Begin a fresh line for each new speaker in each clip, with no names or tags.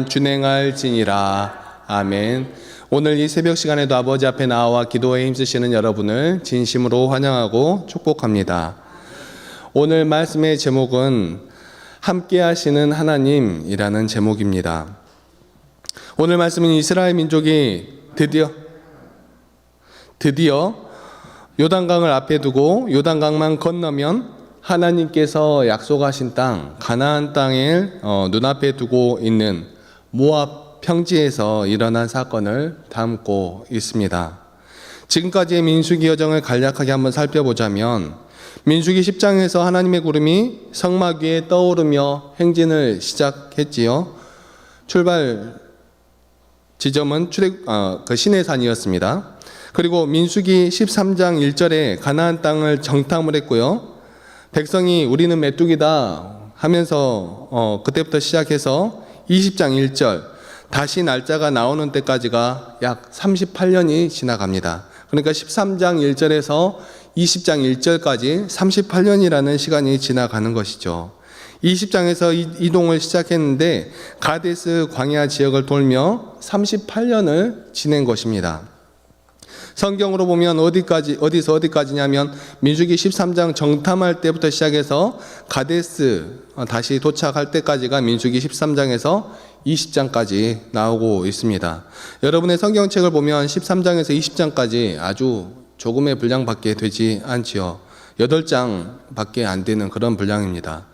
준행할지니라. 아멘. 오늘 이 새벽 시간에도 아버지 앞에 나와 기도에 힘쓰시는 여러분을 진심으로 환영하고 축복합니다. 오늘 말씀의 제목은 함께 하시는 하나님이라는 제목입니다. 오늘 말씀은 이스라엘 민족이 드디어 요단강을 앞에 두고 요단강만 건너면 하나님께서 약속하신 땅 가나안 땅을 눈앞에 두고 있는 모압 평지에서 일어난 사건을 담고 있습니다. 지금까지의 민수기 여정을 간략하게 한번 살펴보자면 민수기 10장에서 하나님의 구름이 성막 위에 떠오르며 행진을 시작했지요. 출발 지점은 그 시내산이었습니다. 그리고 민수기 13장 1절에 가나안 땅을 정탐을 했고요. 백성이 우리는 메뚜기다 하면서 그때부터 시작해서 20장 1절 다시 날짜가 나오는 때까지가 약 38년이 지나갑니다. 그러니까 13장 1절에서 20장 1절까지 38년이라는 시간이 지나가는 것이죠. 20장에서 이동을 시작했는데 가데스 광야 지역을 돌며 38년을 지낸 것입니다. 성경으로 보면 어디서 어디까지냐면 민수기 13장 정탐할 때부터 시작해서 가데스 다시 도착할 때까지가 민수기 13장에서 20장까지 나오고 있습니다. 여러분의 성경책을 보면 13장에서 20장까지 아주 조금의 분량밖에 되지 않지요. 8장밖에 안 되는 그런 분량입니다.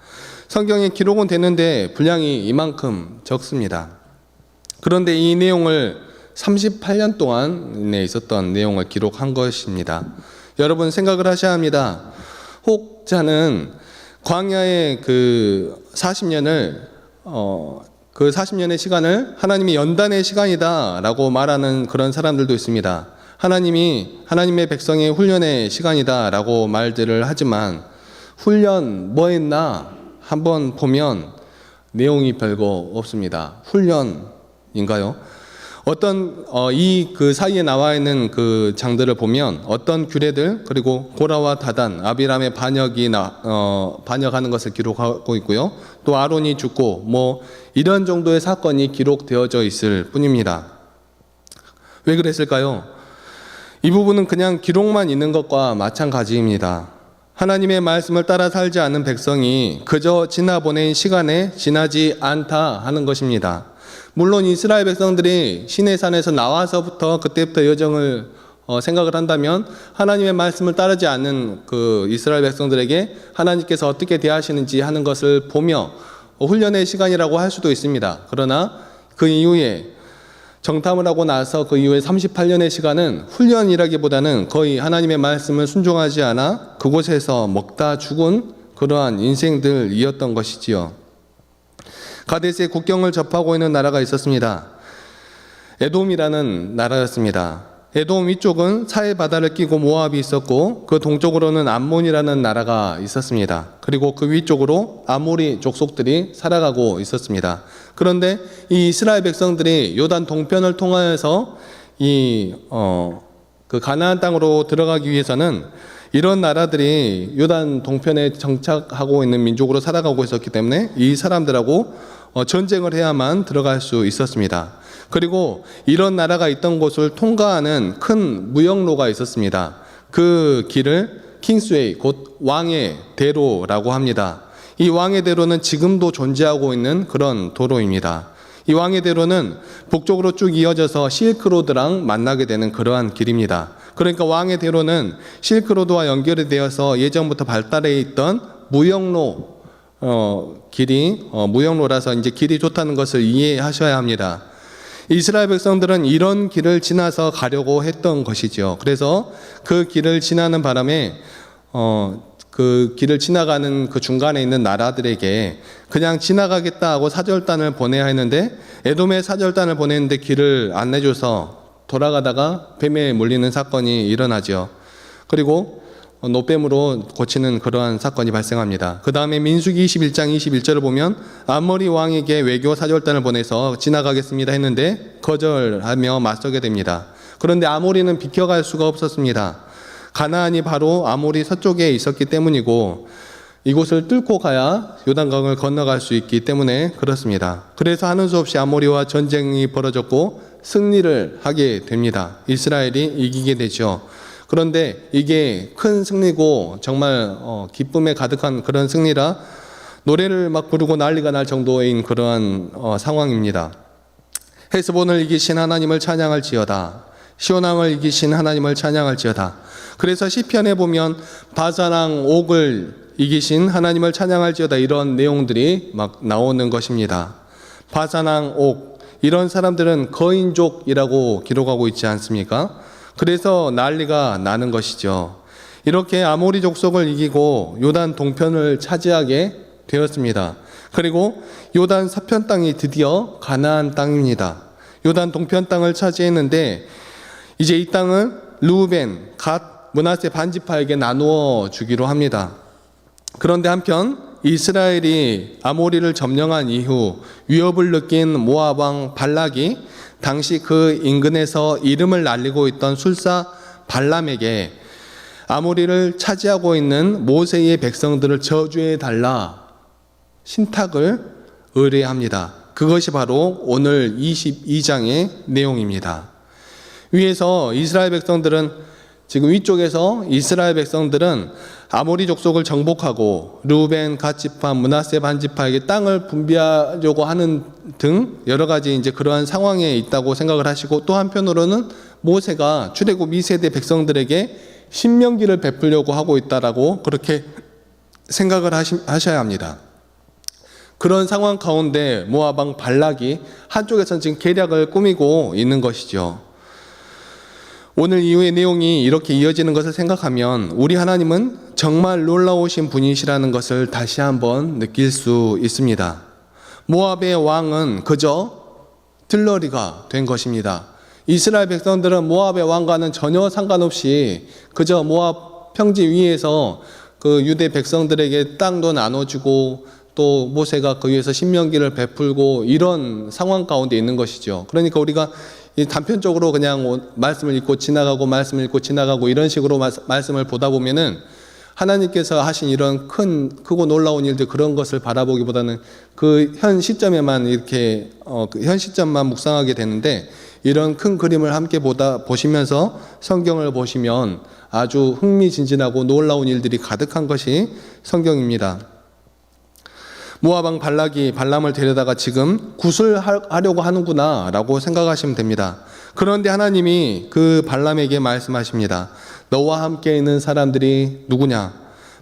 성경에 기록은 되는데 분량이 이만큼 적습니다. 그런데 이 내용을 38년 동안에 있었던 내용을 기록한 것입니다. 여러분 생각을 하셔야 합니다. 혹자는 광야의 그 40년을 그 40년의 시간을 하나님이 연단의 시간이다 라고 말하는 그런 사람들도 있습니다. 하나님이 하나님의 백성의 훈련의 시간이다 라고 말들을 하지만 훈련 뭐 했나 한번 보면 내용이 별거 없습니다. 훈련인가요? 어떤 그 사이에 나와 있는 그 장들을 보면 어떤 규례들 그리고 고라와 다단 아비람의 반역하는 것을 기록하고 있고요. 또 아론이 죽고 뭐 이런 정도의 사건이 기록되어져 있을 뿐입니다. 왜 그랬을까요? 이 부분은 그냥 기록만 있는 것과 마찬가지입니다. 하나님의 말씀을 따라 살지 않는 백성이 그저 지나보낸 시간에 지나지 않다 하는 것입니다. 물론 이스라엘 백성들이 시내산에서 나와서부터 그때부터 여정을 생각을 한다면 하나님의 말씀을 따르지 않는 그 이스라엘 백성들에게 하나님께서 어떻게 대하시는지 하는 것을 보며 훈련의 시간이라고 할 수도 있습니다. 그러나 그 이후에 정탐을 하고 나서 그 이후에 38년의 시간은 훈련이라기보다는 거의 하나님의 말씀을 순종하지 않아 그곳에서 먹다 죽은 그러한 인생들이었던 것이지요. 가데스의 국경을 접하고 있는 나라가 있었습니다. 에돔이라는 나라였습니다. 에돔 위쪽은 사해 바다를 끼고 모압이 있었고 그 동쪽으로는 암몬이라는 나라가 있었습니다. 그리고 그 위쪽으로 아모리 족속들이 살아가고 있었습니다. 그런데 이 이스라엘 백성들이 요단 동편을 통하여서 그 가나안 땅으로 들어가기 위해서는 이런 나라들이 요단 동편에 정착하고 있는 민족으로 살아가고 있었기 때문에 이 사람들하고 전쟁을 해야만 들어갈 수 있었습니다. 그리고 이런 나라가 있던 곳을 통과하는 큰 무역로가 있었습니다. 그 길을 킹스웨이, 곧 왕의 대로라고 합니다. 이 왕의 대로는 지금도 존재하고 있는 그런 도로입니다. 이 왕의 대로는 북쪽으로 쭉 이어져서 실크로드랑 만나게 되는 그러한 길입니다. 그러니까 왕의 대로는 실크로드와 연결이 되어서 예전부터 발달해 있던 무역로 무역로라서 이제 길이 좋다는 것을 이해하셔야 합니다. 이스라엘 백성들은 이런 길을 지나서 가려고 했던 것이죠. 그래서 그 길을 지나는 바람에 그 길을 지나가는 그 중간에 있는 나라들에게 그냥 지나가겠다 하고 사절단을 보내야 했는데 에돔에 사절단을 보냈는데 길을 안 내줘서 돌아가다가 뱀에 물리는 사건이 일어나죠. 그리고 노뱀으로 고치는 그러한 사건이 발생합니다. 그 다음에 민수기 21장 21절을 보면 아모리 왕에게 외교 사절단을 보내서 지나가겠습니다 했는데 거절하며 맞서게 됩니다. 그런데 아모리는 비켜갈 수가 없었습니다. 가나안이 바로 아모리 서쪽에 있었기 때문이고 이곳을 뚫고 가야 요단강을 건너갈 수 있기 때문에 그렇습니다. 그래서 하는 수 없이 아모리와 전쟁이 벌어졌고 승리를 하게 됩니다. 이스라엘이 이기게 되죠. 그런데 이게 큰 승리고 정말 기쁨에 가득한 그런 승리라 노래를 막 부르고 난리가 날 정도인 그러한 상황입니다. 헤스본을 이기신 하나님을 찬양할지어다. 시온왕을 이기신 하나님을 찬양할지어다. 그래서 시편에 보면 바산왕 옥을 이기신 하나님을 찬양할지어다 이런 내용들이 막 나오는 것입니다. 바산왕 옥 이런 사람들은 거인족이라고 기록하고 있지 않습니까? 그래서 난리가 나는 것이죠. 이렇게 아모리 족속을 이기고 요단 동편을 차지하게 되었습니다. 그리고 요단 서편 땅이 드디어 가나안 땅입니다. 요단 동편 땅을 차지했는데 이제 이 땅을 르우벤, 갓, 므낫세 반지파에게 나누어 주기로 합니다. 그런데 한편 이스라엘이 아모리를 점령한 이후 위협을 느낀 모압 왕 발락이 당시 그 인근에서 이름을 날리고 있던 술사 발람에게 아모리를 차지하고 있는 모세의 백성들을 저주해 달라 신탁을 의뢰합니다. 그것이 바로 오늘 22장의 내용입니다. 위에서 이스라엘 백성들은 지금 위쪽에서 이스라엘 백성들은 아모리 족속을 정복하고 르우벤, 갓지파, 므낫세 반지파에게 땅을 분배하려고 하는 등 여러 가지 이제 그러한 상황에 있다고 생각을 하시고 또 한편으로는 모세가 출애굽 2세대 백성들에게 신명기를 베풀려고 하고 있다라고 그렇게 생각을 하셔야 합니다. 그런 상황 가운데 모압 왕 발락이 한쪽에서는 지금 계략을 꾸미고 있는 것이죠. 오늘 이후의 내용이 이렇게 이어지는 것을 생각하면 우리 하나님은 정말 놀라우신 분이시라는 것을 다시 한번 느낄 수 있습니다. 모압의 왕은 그저 들러리가 된 것입니다. 이스라엘 백성들은 모압의 왕과는 전혀 상관없이 그저 모압 평지 위에서 그 유대 백성들에게 땅도 나눠주고 또 모세가 그 위에서 신명기를 베풀고 이런 상황 가운데 있는 것이죠. 그러니까 우리가 단편적으로 그냥 말씀을 읽고 지나가고 이런 식으로 말씀을 보다 보면은 하나님께서 하신 이런 크고 놀라운 일들 그런 것을 바라보기보다는 그 현 시점에만 이렇게 현 시점만 묵상하게 되는데 이런 큰 그림을 함께 보시면서 성경을 보시면 아주 흥미진진하고 놀라운 일들이 가득한 것이 성경입니다. 모압 왕 발락이 발람을 데려다가 지금 구슬하려고 하는구나 라고 생각하시면 됩니다. 그런데 하나님이 그 발람에게 말씀하십니다. 너와 함께 있는 사람들이 누구냐?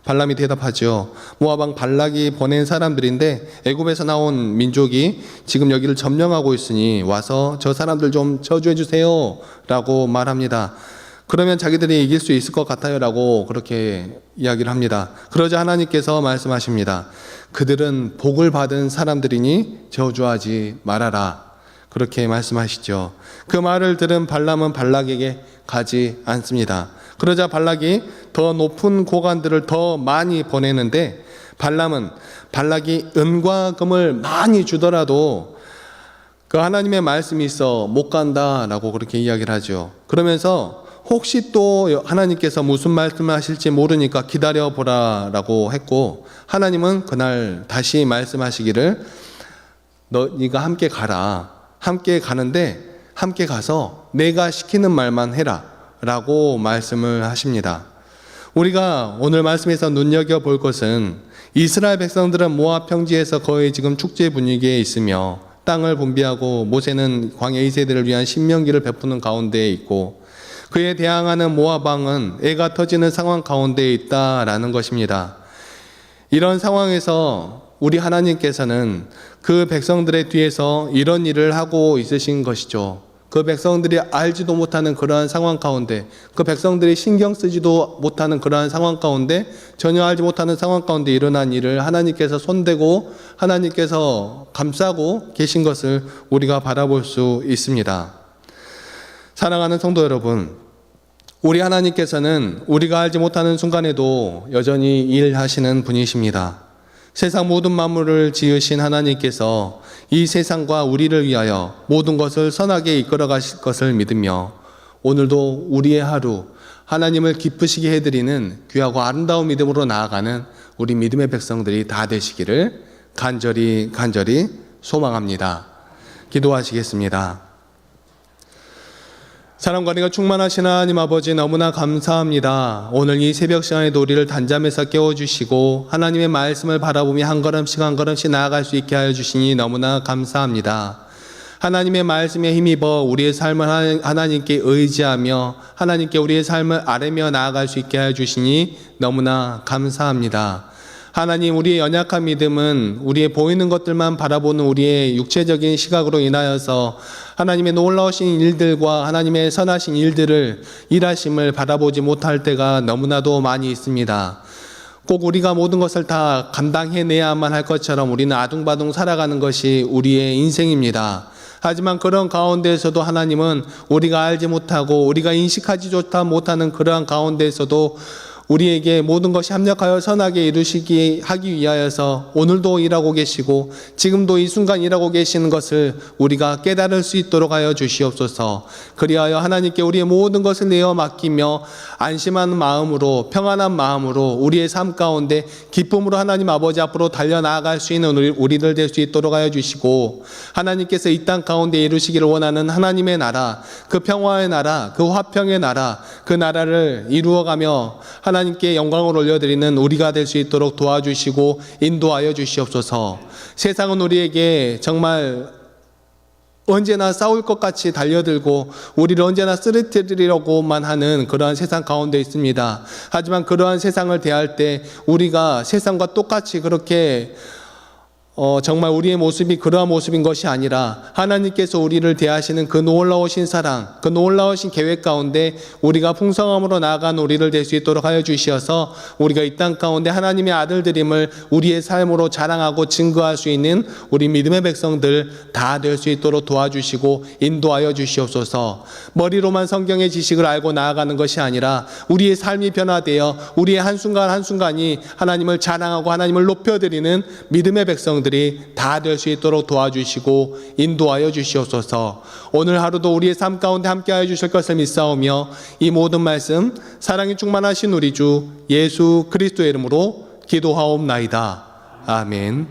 발람이 대답하죠. 모압 왕 발락이 보낸 사람들인데 애굽에서 나온 민족이 지금 여기를 점령하고 있으니 와서 저 사람들 좀 저주해 주세요 라고 말합니다. 그러면 자기들이 이길 수 있을 것 같아요 라고 그렇게 이야기를 합니다. 그러자 하나님께서 말씀하십니다. 그들은 복을 받은 사람들이니 저주하지 말아라. 그렇게 말씀하시죠. 그 말을 들은 발람은 발락에게 가지 않습니다. 그러자 발락이 더 높은 고관들을 더 많이 보내는데 발락이 은과 금을 많이 주더라도 그 하나님의 말씀이 있어 못 간다라고 그렇게 이야기를 하죠. 그러면서 혹시 또 하나님께서 무슨 말씀을 하실지 모르니까 기다려보라 라고 했고 하나님은 그날 다시 말씀하시기를 네가 함께 가라. 함께 가는데 함께 가서 내가 시키는 말만 해라 라고 말씀을 하십니다. 우리가 오늘 말씀에서 눈여겨볼 것은 이스라엘 백성들은 모압 평지에서 거의 지금 축제 분위기에 있으며 땅을 분배하고 모세는 광야 2세대를 위한 신명기를 베푸는 가운데에 있고 그에 대항하는 모압 왕은 애가 터지는 상황 가운데에 있다라는 것입니다. 이런 상황에서 우리 하나님께서는 그 백성들의 뒤에서 이런 일을 하고 있으신 것이죠. 그 백성들이 알지도 못하는 그러한 상황 가운데, 그 백성들이 신경 쓰지도 못하는 그러한 상황 가운데, 전혀 알지 못하는 상황 가운데 일어난 일을 하나님께서 손대고 하나님께서 감싸고 계신 것을 우리가 바라볼 수 있습니다. 사랑하는 성도 여러분, 우리 하나님께서는 우리가 알지 못하는 순간에도 여전히 일하시는 분이십니다. 세상 모든 만물을 지으신 하나님께서 이 세상과 우리를 위하여 모든 것을 선하게 이끌어 가실 것을 믿으며 오늘도 우리의 하루 하나님을 기쁘시게 해드리는 귀하고 아름다운 믿음으로 나아가는 우리 믿음의 백성들이 다 되시기를 간절히 소망합니다. 기도하시겠습니다. 사랑과 은혜가 충만하신 하나님 아버지, 너무나 감사합니다. 오늘 이 새벽 시간에도 우리를 단잠에서 깨워주시고 하나님의 말씀을 바라보며 한 걸음씩 나아갈 수 있게 하여 주시니 너무나 감사합니다. 하나님의 말씀에 힘입어 우리의 삶을 하나님께 의지하며 하나님께 우리의 삶을 아뢰며 나아갈 수 있게 하여 주시니 너무나 감사합니다. 하나님, 우리의 연약한 믿음은 우리의 보이는 것들만 바라보는 우리의 육체적인 시각으로 인하여서 하나님의 놀라우신 일들과 하나님의 선하신 일들을, 일하심을 바라보지 못할 때가 너무나도 많이 있습니다. 꼭 우리가 모든 것을 다 감당해내야만 할 것처럼 우리는 아둥바둥 살아가는 것이 우리의 인생입니다. 하지만 그런 가운데에서도 하나님은 우리가 알지 못하고 우리가 인식하지조차 못하는 그러한 가운데에서도 우리에게 모든 것이 합력하여 선하게 이루시기 하기 위하여서 오늘도 일하고 계시고 지금도 이 순간 일하고 계시는 것을 우리가 깨달을 수 있도록 하여 주시옵소서. 그리하여 하나님께 우리의 모든 것을 내어 맡기며 안심한 마음으로, 평안한 마음으로 우리의 삶 가운데 기쁨으로 하나님 아버지 앞으로 달려나아갈 수 있는 우리들 될 수 있도록 하여 주시고, 하나님께서 이 땅 가운데 이루시기를 원하는 하나님의 나라, 그 평화의 나라, 그 화평의 나라, 그 나라를 이루어가며 하나님께 영광을 올려드리는 우리가 될 수 있도록 도와주시고 인도하여 주시옵소서. 세상은 우리에게 정말 언제나 싸울 것 같이 달려들고 우리를 언제나 쓰러뜨리려고만 하는 그러한 세상 가운데 있습니다. 하지만 그러한 세상을 대할 때 우리가 세상과 똑같이 그렇게 정말 우리의 모습이 그러한 모습인 것이 아니라 하나님께서 우리를 대하시는 그 놀라우신 사랑, 그 놀라우신 계획 가운데 우리가 풍성함으로 나아간 우리를 될 수 있도록 하여 주시어서 우리가 이 땅 가운데 하나님의 아들들임을 우리의 삶으로 자랑하고 증거할 수 있는 우리 믿음의 백성들 다 될 수 있도록 도와주시고 인도하여 주시옵소서. 머리로만 성경의 지식을 알고 나아가는 것이 아니라 우리의 삶이 변화되어 우리의 한순간 한순간이 하나님을 자랑하고 하나님을 높여드리는 믿음의 백성들 다 될 수 있도록 도와주시고 인도하여 주시옵소서. 오늘 하루도 우리의 삶 가운데 함께하여 주실 것을 믿사오며 이 모든 말씀 사랑이 충만하신 우리 주 예수 그리스도의 이름으로 기도하옵나이다. 아멘.